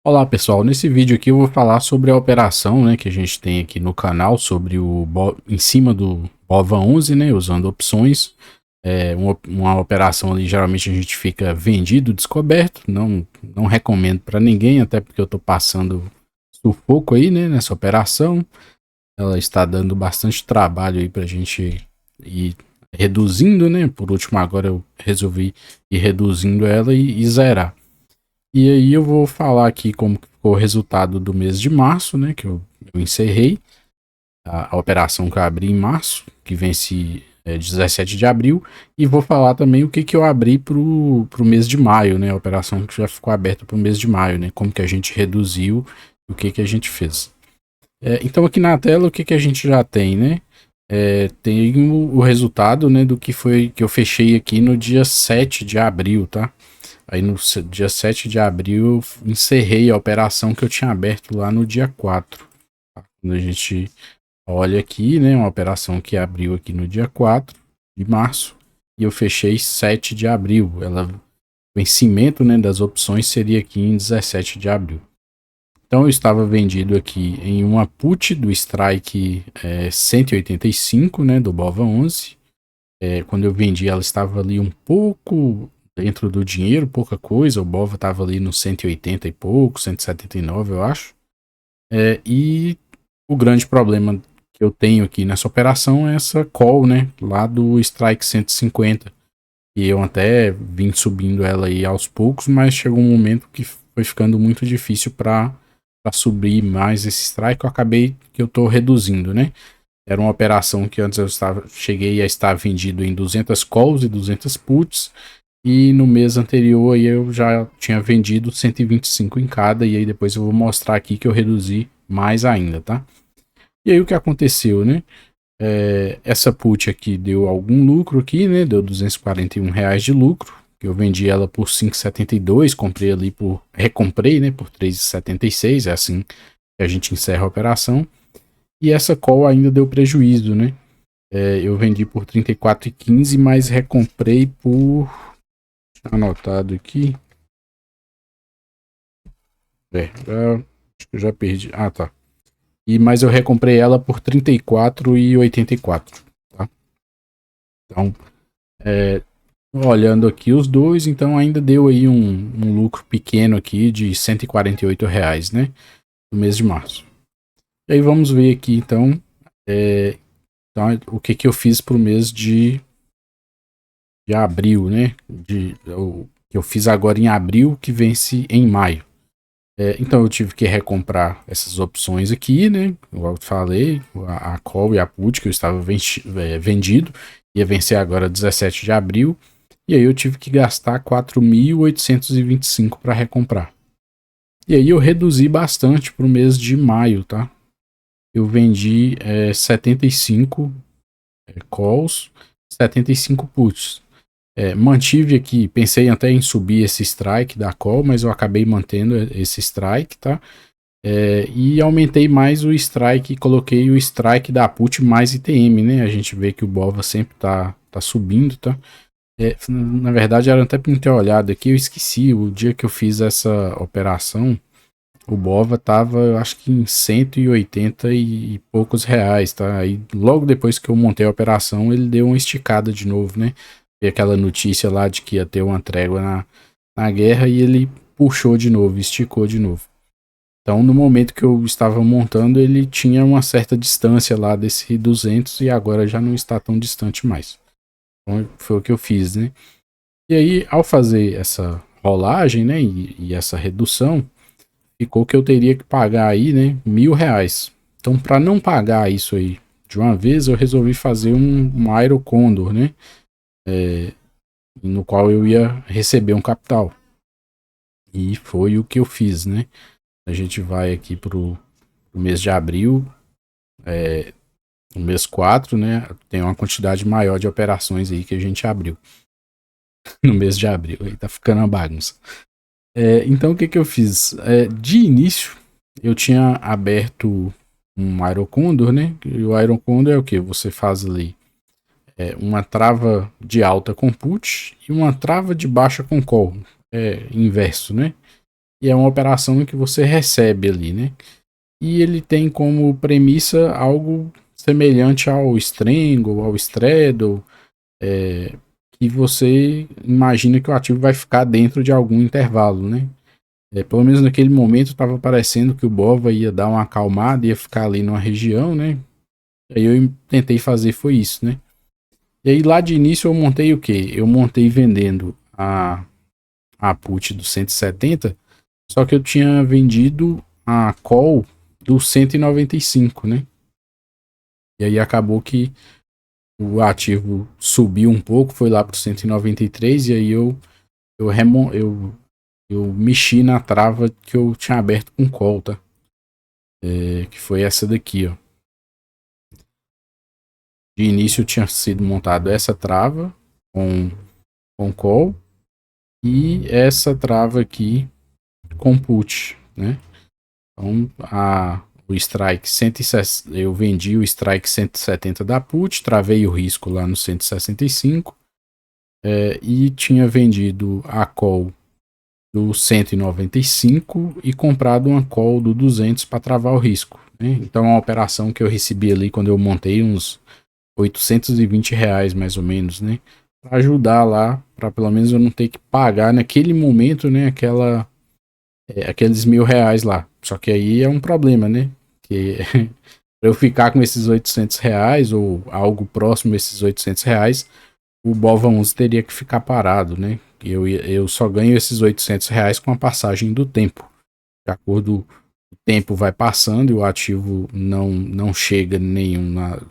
Olá pessoal, nesse vídeo aqui eu vou falar sobre a operação, né, que a gente tem aqui no canal sobre em cima do BOVA 11, né, usando opções. Uma operação ali geralmente a gente fica vendido, descoberto, não recomendo para ninguém, até porque eu estou passando sufoco aí, né, nessa operação. Ela está dando bastante trabalho aí para a gente ir reduzindo, né, por último agora eu resolvi ir reduzindo ela e zerar. E aí eu vou falar aqui como ficou o resultado do mês de março, né? Que eu encerrei a operação que eu abri em março, que vence 17 de abril, e vou falar também o que, que eu abri pro mês de maio, né? A operação que já ficou aberta pro mês de maio, né? Como que a gente reduziu, o que que a gente fez. Então aqui na tela o que que a gente já tem, né? Tem o resultado, né, do que foi que eu fechei aqui no dia 7 de abril, tá? Aí no dia 7 de abril eu encerrei a operação que eu tinha aberto lá no dia 4. Tá? Quando a gente olha aqui, né, uma operação que abriu aqui no dia 4 de março e eu fechei 7 de abril. O vencimento, né, das opções seria aqui em 17 de abril. Então eu estava vendido aqui em uma put do strike 185, né, do BOVA 11. Quando eu vendi ela estava ali um pouco dentro do dinheiro, pouca coisa. O BOVA estava ali no 180 e pouco, 179 eu acho. E o grande problema que eu tenho aqui nessa operação é essa call, né, lá do strike 150. E eu até vim subindo ela aí aos poucos, mas chegou um momento que foi ficando muito difícil para subir mais esse strike. Eu acabei que eu estou reduzindo, né? Era uma operação que antes cheguei a estar vendido em 200 calls e 200 puts. E no mês anterior aí eu já tinha vendido 125 em cada. E aí depois eu vou mostrar aqui que eu reduzi mais ainda, tá? E aí o que aconteceu, né? Essa put aqui deu algum lucro aqui, né? Deu R$ 241 de lucro. Eu vendi ela por 5,72, comprei ali recomprei, né, por 3,76, é assim que a gente encerra a operação. E essa call ainda deu prejuízo, né? Eu vendi por 34,15, mas recomprei por, anotado aqui. Acho que eu já perdi. Ah, tá. Mas eu recomprei ela por 34,84, tá? Então, é, olhando aqui os dois, então ainda deu aí um lucro pequeno aqui de R$ 148, né? No mês de março. E aí vamos ver aqui, então, o que que eu fiz pro mês de abril, né? Que eu fiz agora em abril, que vence em maio. Então eu tive que recomprar essas opções aqui, né? Igual eu falei, a call e a put que eu estava vendido, ia vencer agora 17 de abril, e aí eu tive que gastar 4.825 para recomprar. E aí eu reduzi bastante para o mês de maio, tá? Eu vendi 75 calls, 75 puts. Mantive aqui, pensei até em subir esse strike da call, mas eu acabei mantendo esse strike, tá? E aumentei mais o strike, coloquei o strike da put mais ITM, né? A gente vê que o BOVA sempre tá subindo, tá? Na verdade, era até pra me ter olhado aqui, eu esqueci, o dia que eu fiz essa operação, o BOVA tava, eu acho que em 180 e poucos reais, tá? Aí logo depois que eu montei a operação, ele deu uma esticada de novo, né? E aquela notícia lá de que ia ter uma trégua na guerra e ele puxou de novo, esticou de novo. Então, no momento que eu estava montando, ele tinha uma certa distância lá desse 200 e agora já não está tão distante mais. Então, foi o que eu fiz, né? E aí, ao fazer essa rolagem, né, e essa redução, ficou que eu teria que pagar aí, né, R$ 1.000. Então, para não pagar isso aí de uma vez, eu resolvi fazer um Aerocondor, né, no qual eu ia receber um capital. E foi o que eu fiz, né? A gente vai aqui pro mês de abril, no mês 4, né? Tem uma quantidade maior de operações aí que a gente abriu no mês de abril. Aí tá ficando uma bagunça. Então o que que eu fiz? De início, eu tinha aberto um Aerocondor, né? E o Aerocondor é o que? Você faz ali uma trava de alta com put e uma trava de baixa com call. É inverso, né? e é uma operação em que você recebe ali, né? E ele tem como premissa algo semelhante ao Strangle, ao Straddle, que você imagina que o ativo vai ficar dentro de algum intervalo, né? Pelo menos naquele momento estava parecendo que o BOVA ia dar uma acalmada, ia ficar ali numa região, né? Aí eu tentei fazer foi isso, né? E aí lá de início eu montei o quê? Eu montei vendendo a put do 170, só que eu tinha vendido a call do 195, né? E aí acabou que o ativo subiu um pouco, foi lá para o 193, e aí eu mexi na trava que eu tinha aberto com call, tá? Que foi essa daqui, ó. De início tinha sido montado essa trava com call e essa trava aqui com put, né? Então o strike 160, eu vendi o strike 170 da put, travei o risco lá no 165 e tinha vendido a call do 195 e comprado uma call do 200 para travar o risco, né? Então é uma operação que eu recebi ali quando eu montei uns R$ 820 mais ou menos, né? Para ajudar lá, para pelo menos eu não ter que pagar naquele momento, né? Aqueles R$ 1.000 lá. Só que aí é um problema, né? Que para eu ficar com esses R$ 800 ou algo próximo desses R$ 800, o BOVA11 teria que ficar parado, né? Eu só ganho esses R$ 800 com a passagem do tempo. De acordo, o tempo vai passando e o ativo não chega em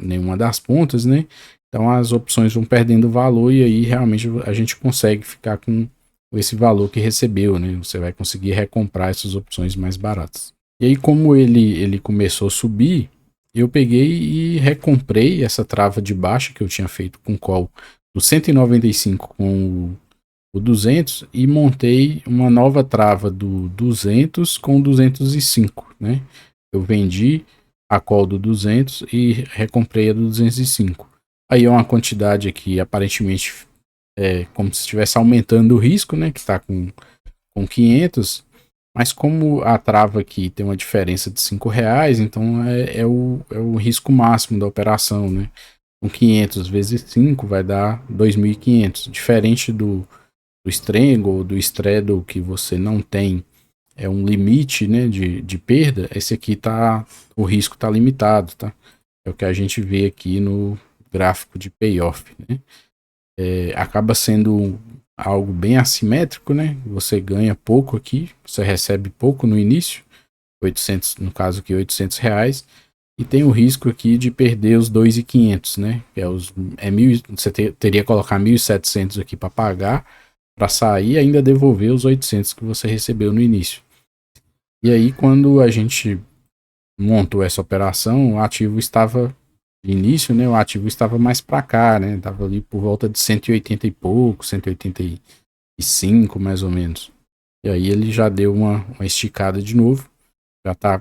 nenhuma das pontas, né? Então as opções vão perdendo valor e aí realmente a gente consegue ficar com esse valor que recebeu, né? Você vai conseguir recomprar essas opções mais baratas. E aí, como ele começou a subir, eu peguei e recomprei essa trava de baixa que eu tinha feito com call do 195 com o 200 e montei uma nova trava do 200 com 205, né? Eu vendi a call do 200 e recomprei a do 205. Aí é uma quantidade aqui aparentemente como se estivesse aumentando o risco, né? Que está com 500, mas como a trava aqui tem uma diferença de R$ 5, então é o risco máximo da operação, né? Com 500 vezes 5 vai dar 2.500, diferente do Strangle, do Straddle, que você não tem um limite, né, de perda. Esse aqui o risco está limitado, tá? É o que a gente vê aqui no gráfico de payoff, né? Acaba sendo algo bem assimétrico, né? Você ganha pouco aqui, você recebe pouco no início, 800, no caso aqui R$ 800, e tem o risco aqui de perder os 2.500, né? Que você teria que colocar 1.700 aqui para pagar, para sair e ainda devolver os 800 que você recebeu no início. E aí, quando a gente montou essa operação, o ativo estava, de início, né? O ativo estava mais para cá, né? Estava ali por volta de 180 e pouco, 185 mais ou menos. E aí ele já deu uma esticada de novo, já está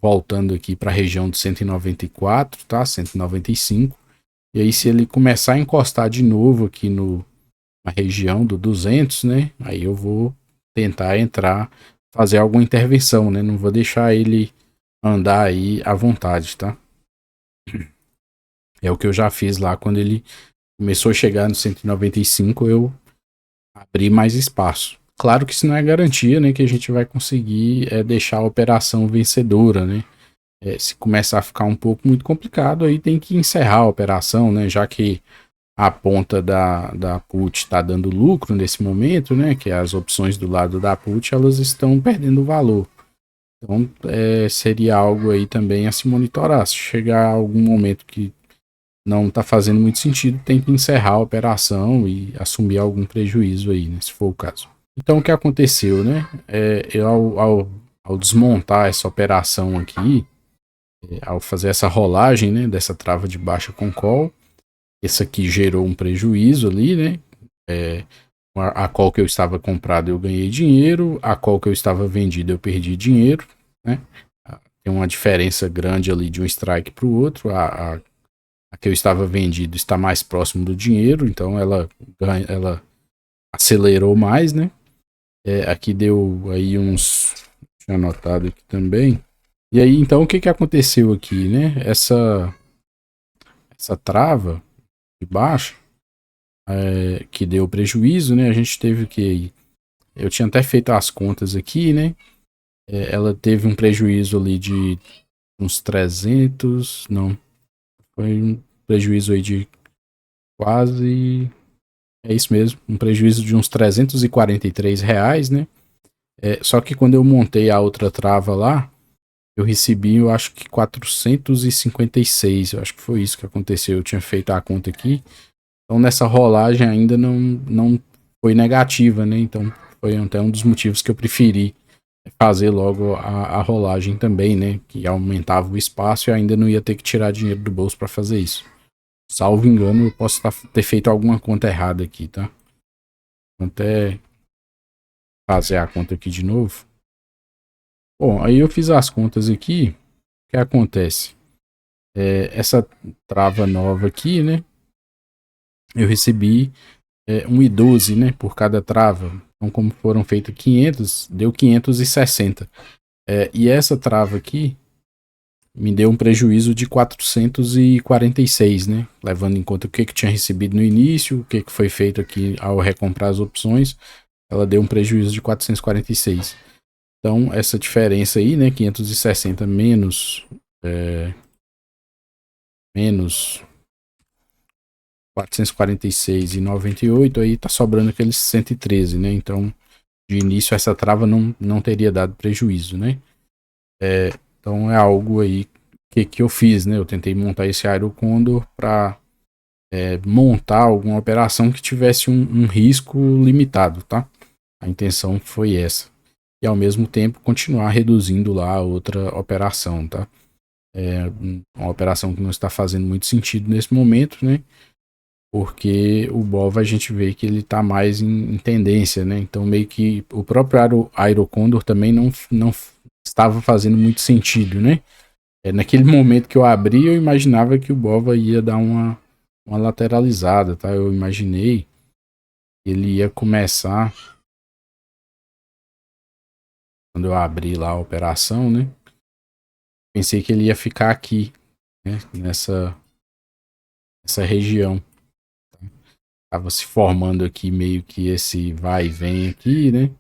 voltando aqui para a região de 194, tá? 195. E aí, se ele começar a encostar de novo aqui na região do 200, né? Aí eu vou tentar entrar, fazer alguma intervenção, né? Não vou deixar ele andar aí à vontade, tá? É o que eu já fiz lá quando ele começou a chegar no 195, eu abri mais espaço. Claro que isso não é garantia, né? Que a gente vai conseguir deixar a operação vencedora, né? Se começar a ficar um pouco muito complicado, aí tem que encerrar a operação, né? Já que a ponta da put está dando lucro nesse momento, né? Que as opções do lado da put elas estão perdendo valor. Então seria algo aí também a se monitorar. Se chegar algum momento que não está fazendo muito sentido, tem que encerrar a operação e assumir algum prejuízo aí, né? Se for o caso. Então o que aconteceu, né? Eu ao desmontar essa operação aqui, ao fazer essa rolagem, né, dessa trava de baixa com call, essa aqui gerou um prejuízo ali, né? A call que eu estava comprado eu ganhei dinheiro, a call que eu estava vendido eu perdi dinheiro, né? Tem uma diferença grande ali de um strike para o outro. A que eu estava vendido está mais próximo do dinheiro, então ela acelerou mais, né? Aqui deu aí uns... Tinha anotado aqui também. E aí, então, o que que aconteceu aqui, né? Essa trava de baixo, que deu prejuízo, né? A gente teve que... Eu tinha até feito as contas aqui, né? Ela teve um prejuízo ali de uns 300... Não, foi um prejuízo aí de quase... É isso mesmo, um prejuízo de uns R$ 343, né? Só que quando eu montei a outra trava lá, eu recebi, eu acho que 456. Eu acho que foi isso que aconteceu. Eu tinha feito a conta aqui. Então nessa rolagem ainda não foi negativa, né? Então foi até um dos motivos que eu preferi fazer logo a rolagem também, né? Que aumentava o espaço e ainda não ia ter que tirar dinheiro do bolso para fazer isso. Salvo engano, eu posso ter feito alguma conta errada aqui, tá? Vou até fazer a conta aqui de novo. Bom, aí eu fiz as contas aqui. O que acontece? Essa trava nova aqui, né? Eu recebi 1,12, né? Por cada trava. Então, como foram feitos 500, deu 560. E essa trava aqui me deu um prejuízo de 446, né? Levando em conta o que tinha recebido no início, o que foi feito aqui ao recomprar as opções, ela deu um prejuízo de 446. Então, essa diferença aí, né? 560 menos 446,98, aí tá sobrando aqueles 113, né? Então, de início, essa trava não teria dado prejuízo, né? Então, é algo aí que eu fiz, né? Eu tentei montar esse Aerocondor para montar alguma operação que tivesse um risco limitado, tá? A intenção foi essa. E, ao mesmo tempo, continuar reduzindo lá a outra operação, tá? Uma operação que não está fazendo muito sentido nesse momento, né? Porque o BOVA a gente vê que ele está mais em tendência, né? Então meio que o próprio Aerocondor também não estava fazendo muito sentido, né? Naquele momento que eu abri, eu imaginava que o BOVA ia dar uma lateralizada, tá? Eu imaginei que ele ia começar, quando eu abri lá a operação, né? Pensei que ele ia ficar aqui, né? Nessa região. Tava se formando aqui meio que esse vai e vem aqui, né?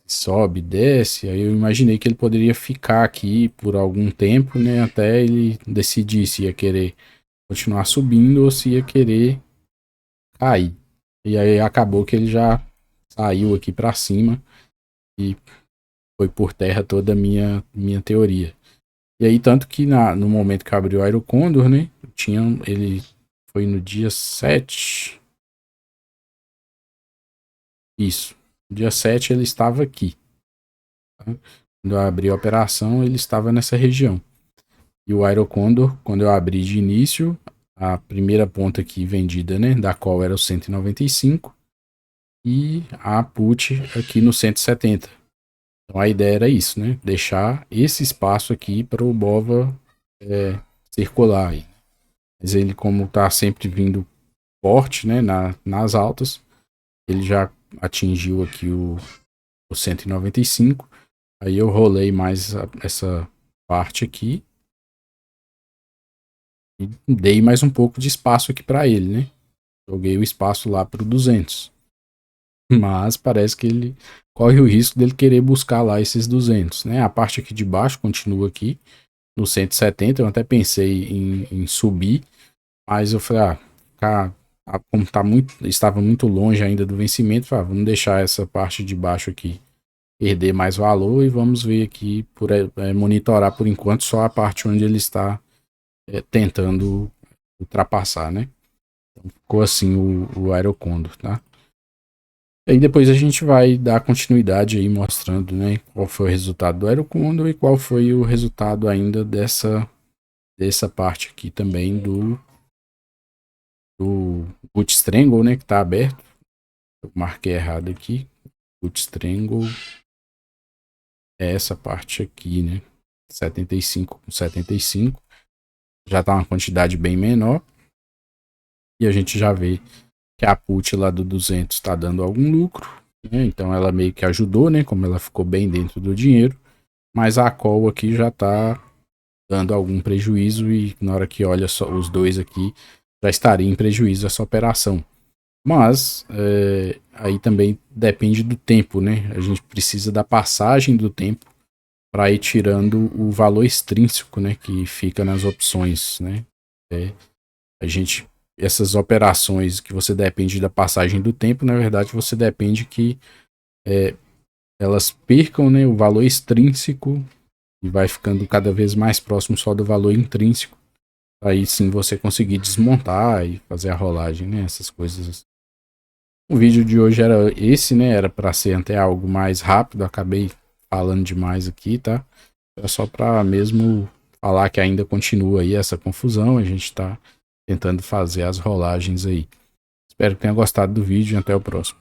Sobe, desce. Aí eu imaginei que ele poderia ficar aqui por algum tempo, né? Até ele decidir se ia querer continuar subindo ou se ia querer cair. E aí acabou que ele já saiu aqui para cima e foi por terra toda a minha teoria. E aí, tanto que no momento que abriu o Aerocondor, né? Ele foi no dia 7. Isso. No dia 7 ele estava aqui. Tá? Quando eu abri a operação, ele estava nessa região. E o Aerocondor, quando eu abri de início, a primeira ponta aqui vendida, né, da qual era o 195 e a put aqui no 170. Então a ideia era isso, né, deixar esse espaço aqui para o BOVA circular aí. Mas ele, como está sempre vindo forte, né, nas altas, ele já atingiu aqui o 195. Aí eu rolei mais essa parte aqui e dei mais um pouco de espaço aqui para ele, né? Joguei o espaço lá pro 200. Mas parece que ele corre o risco dele querer buscar lá esses 200, né? A parte aqui de baixo continua aqui no 170. Eu até pensei em subir, mas eu falei, como estava muito longe ainda do vencimento, falei, vamos deixar essa parte de baixo aqui perder mais valor e vamos ver aqui, monitorar por enquanto só a parte onde ele está tentando ultrapassar, né? Então ficou assim o Aerocondor, tá? E aí depois a gente vai dar continuidade aí mostrando, né, qual foi o resultado do Aerocondor e qual foi o resultado ainda dessa parte aqui também do Boot Strangle, né, que tá aberto. Eu marquei errado aqui. Boot Strangle é essa parte aqui, né? 75 com 75. Já tá uma quantidade bem menor. E a gente já vê que a put lá do 200 está dando algum lucro. né? Então ela meio que ajudou, né? Como ela ficou bem dentro do dinheiro. Mas a call aqui já está dando algum prejuízo e na hora que olha só os dois aqui, já estaria em prejuízo essa operação. Mas aí também depende do tempo, né? A gente precisa da passagem do tempo para ir tirando o valor extrínseco, né? Que fica nas opções, né? É, a gente, essas operações que você depende da passagem do tempo, na verdade você depende que elas percam, né, o valor extrínseco e vai ficando cada vez mais próximo só do valor intrínseco. Aí sim você conseguir desmontar e fazer a rolagem, né? Essas coisas. O vídeo de hoje era esse, né? Era para ser até algo mais rápido. Acabei falando demais aqui, tá? É só para mesmo falar que ainda continua aí essa confusão. A gente tá tentando fazer as rolagens aí. Espero que tenha gostado do vídeo e até o próximo.